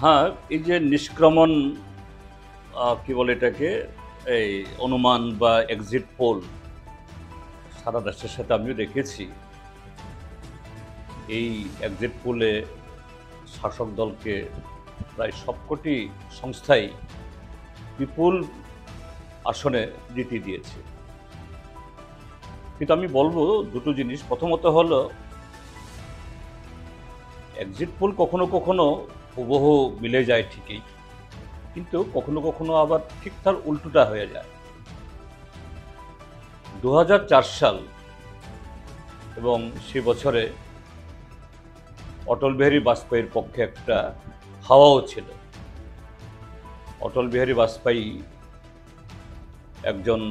হ্যাঁ, এই যে নিষ্ক্রমণ কি বলে এটাকে, এই অনুমান বা এক্সিট পোল সারা দেশের সাথে আমিও দেখেছি। এই এক্সিট পোলে শাসক দলকে প্রায় সবকটি সংস্থাই বিপুল আসনে জিতিয়ে দিয়েছে। কিন্তু আমি বলবো দুটো জিনিস। প্রথমত হলো এক্সিট পোল কখনো কখনো হুবহু মিলে যায় ঠিকই, কিন্তু কখনো কখনো আবার ঠিক তার উল্টোটা হয়ে যায়। 2004 সাল এবং সে বছরে অটল বিহারী বাজপেয়ীর পক্ষে একটা হাওয়াও ছিল। অটল বিহারী বাজপেয়ী একজন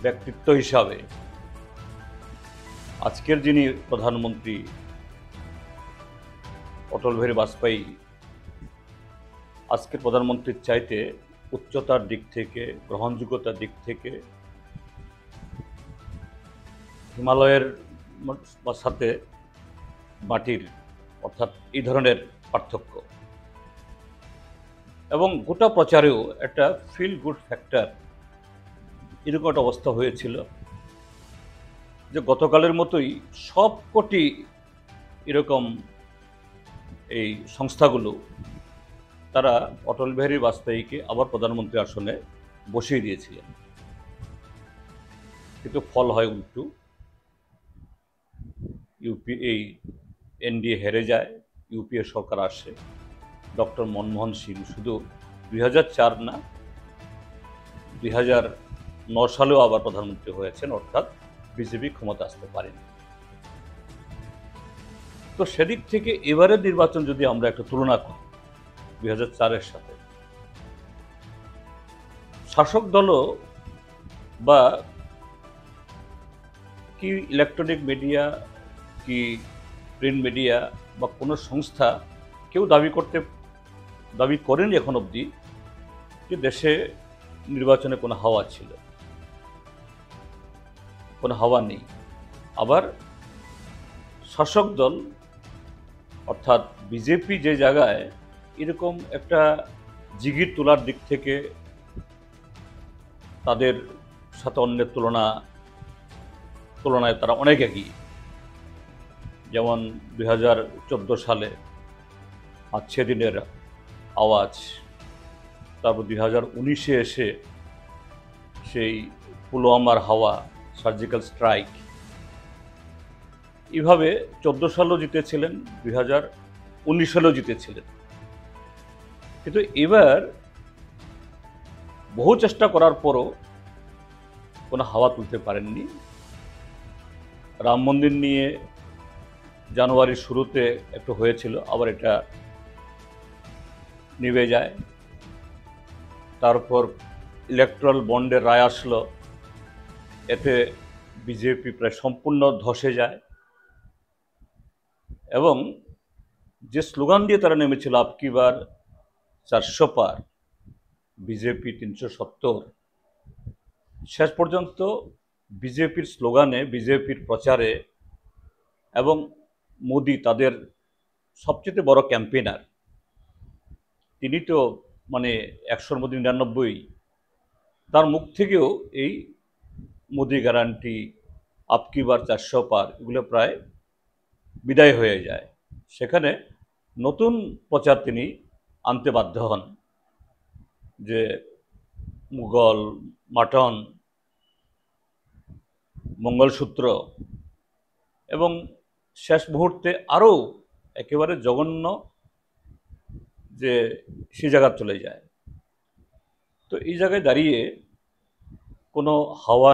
ব্যক্তিত্ব হিসাবে আজকের যিনি প্রধানমন্ত্রী অটল বিহারী বাজপেয়ী আজকের প্রধানমন্ত্রীর চাইতে উচ্চতার দিক থেকে, গ্রহণযোগ্যতার দিক থেকে হিমালয়ের সাথে মাটির, অর্থাৎ এই ধরনের পার্থক্য। এবং গোটা প্রচারেও একটা ফিল গুড ফ্যাক্টর এরকম একটা অবস্থা হয়েছিল যে গতকালের মতোই সবকটি এরকম এই সংস্থাগুলো তারা অটল বিহারী বাজপেয়ীকে আবার প্রধানমন্ত্রী আসনে বসিয়ে দিয়েছিলেন। কিন্তু ফল হয় উল্টো। এই এনডিএ হেরে যায়, ইউপিএ সরকার আসে। ডক্টর মনমোহন সিং শুধু 2004 না, 2009 সালেও আবার প্রধানমন্ত্রী হয়েছেন, অর্থাৎ বিজেপি ক্ষমতা আসতে পারেনি। তো সেদিক থেকে এবারের নির্বাচন যদি আমরা একটা তুলনা করি 2004-এর সাথে, শাসক দলও বা কি ইলেকট্রনিক মিডিয়া, কি প্রিন্ট মিডিয়া বা কোনো সংস্থা কেউ দাবি করেনি এখন অবধি যে দেশে নির্বাচনে কোনো হাওয়া ছিল। কোনো হাওয়া নেই। আবার শাসক দল অর্থাৎ বিজেপি যে জায়গায় এরকম একটা জিগির তোলার দিক থেকে তাদের সাথে অন্যের তুলনায় তারা অনেক এগিয়ে। যেমন 2014 সালে আছে দিনের আওয়াজ, তারপর 2019-এ এসে সেই পুলওয়ামার হাওয়া, সার্জিক্যাল স্ট্রাইক, এভাবে 14 সালেও জিতেছিলেন, 2019 সালেও জিতেছিলেন। কিন্তু এবার বহু চেষ্টা করার পরও কোনো হাওয়া তুলতে পারেননি। রাম মন্দির নিয়ে জানুয়ারির শুরুতে একটু হয়েছিল, আবার এটা নিভে যায়। তারপর ইলেকট্রাল বন্ডের রায় আসলো, এতে বিজেপি প্রায় সম্পূর্ণ ধসে যায়। এবং যে স্লোগান দিয়ে তারা নেমেছিল আব কি বার 400 পার, বিজেপি 370, শেষ পর্যন্ত বিজেপির স্লোগানে, বিজেপির প্রচারে, এবং মোদি তাদের সবচেয়ে বড় ক্যাম্পেইনার, তিনি তো মানে 100-র মধ্যে 99, তার মুখ থেকেও এই মোদি গ্যারান্টি, আব কি বার 400 পার, এগুলো প্রায় বিদায় হয়ে যায়। সেখানে নতুন প্রচার তিনি আনতে বাধ্য হন যে মুঘল, মাটন, মঙ্গলসূত্র, এবং শেষ মুহূর্তে আরও একেবারে জঘন্য যে সে জায়গায় চলে যায়। তো এই জায়গায় দাঁড়িয়ে কোনো হাওয়া